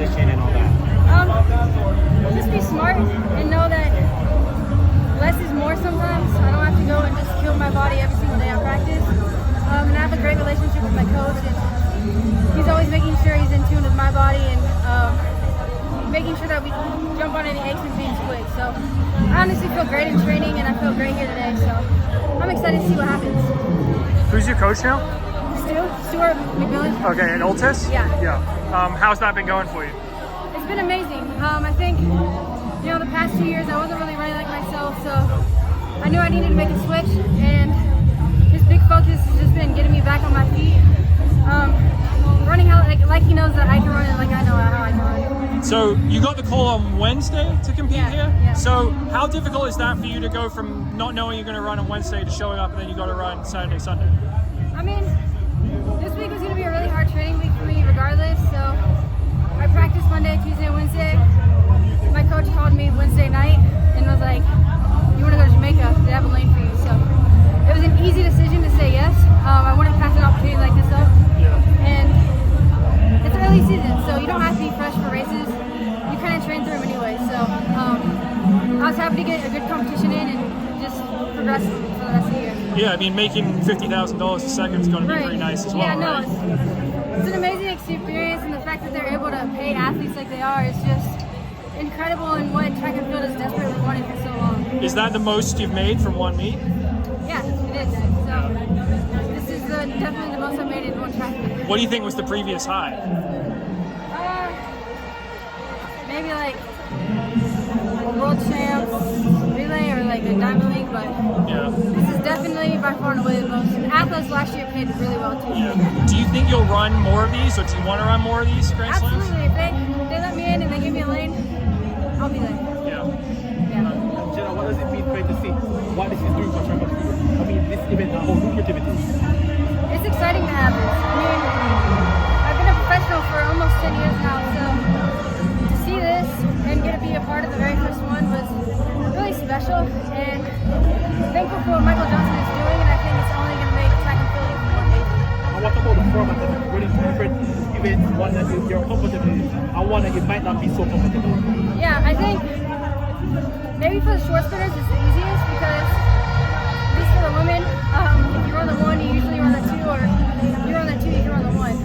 nutrition and all that? Just be smart and know that less is more sometimes. I don't have to go and just kill my body every single day at practice. And I have a great relationship with my coach, and he's always making sure he's in tune with my body and making sure that we jump on any aches and pains quick. So I honestly feel great in training, and I feel great here today. So I'm excited to see what happens. Who's your coach now? Stuart McMillan. Okay, and Oltis? Yeah. Yeah. How's that been going for you? It's been amazing. I think, the past 2 years I wasn't really running like myself, so I knew I needed to make a switch, and his big focus has just been getting me back on my feet. Running how like he knows that I can run and like I know how I can run. So you got the call on Wednesday to compete here? Yeah. So how difficult is that for you to go from not knowing you're going to run on Wednesday to showing up and then you got to run Saturday, Sunday? I mean, this week is going to be a really hard training week for me regardless, so I practiced Monday, Tuesday, Wednesday. My coach called me Wednesday night and was like, you want to go to Jamaica? They have a lane for you. So it was an easy decision to say yes. I wouldn't pass an opportunity like this up. And it's early season, so you don't have to be fresh for races. You kind of train through them anyway. So I was happy to get a good competition in and just progress for the rest of the year. Yeah, I mean, making $50,000 a second is going to be pretty nice as well, yeah, no, right? It's an amazing experience, and the fact that they're able to pay athletes like they are is just incredible, and what track and field has desperately wanted for so long. Is that the most you've made from one meet? Yeah, it is. So this is definitely the most I've made in one track. What do you think was the previous high? Maybe like a world champs relay or like a diamond league, but this is definitely by far and away the most. And athletes last year paid really well too. Yeah. Do you think you'll run more of these, or do you want to run more of these Grand Slams? Absolutely. If they let me in and they give me a lane, I'll be there. Yeah. Jenna, what does it mean for you to see what this is doing for track and field? I mean, this event, how lucrative it is. It's exciting to have this. I mean, I've been a professional for almost 10 years now, so to see this and get to be a part of the very first one was really special, and thankful for what Michael Johnson is doing, and I think it's only going to make track and field even more amazing. And what about the format of running different events, one that you're comfortable in, and one that you might not be so comfortable in? Yeah, I think maybe for the short spinners it's the easiest, because at least for the women, if you run the one, you usually run the two, or if you run the two, you can run the one.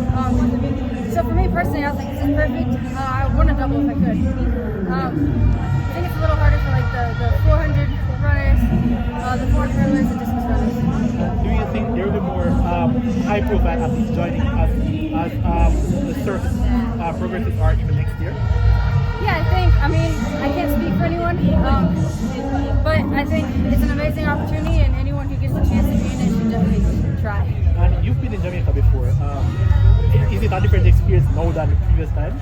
So for me personally, I was like, this is perfect. I would want to double if I could. I think it's a little harder for like the 400 runners, the 400 hurdlers, and distance runners. Do you think there will be more high-profile athletes joining as the surface progresses are even next year? Yeah, I mean, I can't speak for anyone, but I think it's an amazing opportunity, and anyone who gets the chance to be in it should definitely try. And you've been in Jamaica before. Is it a different experience now than the previous time?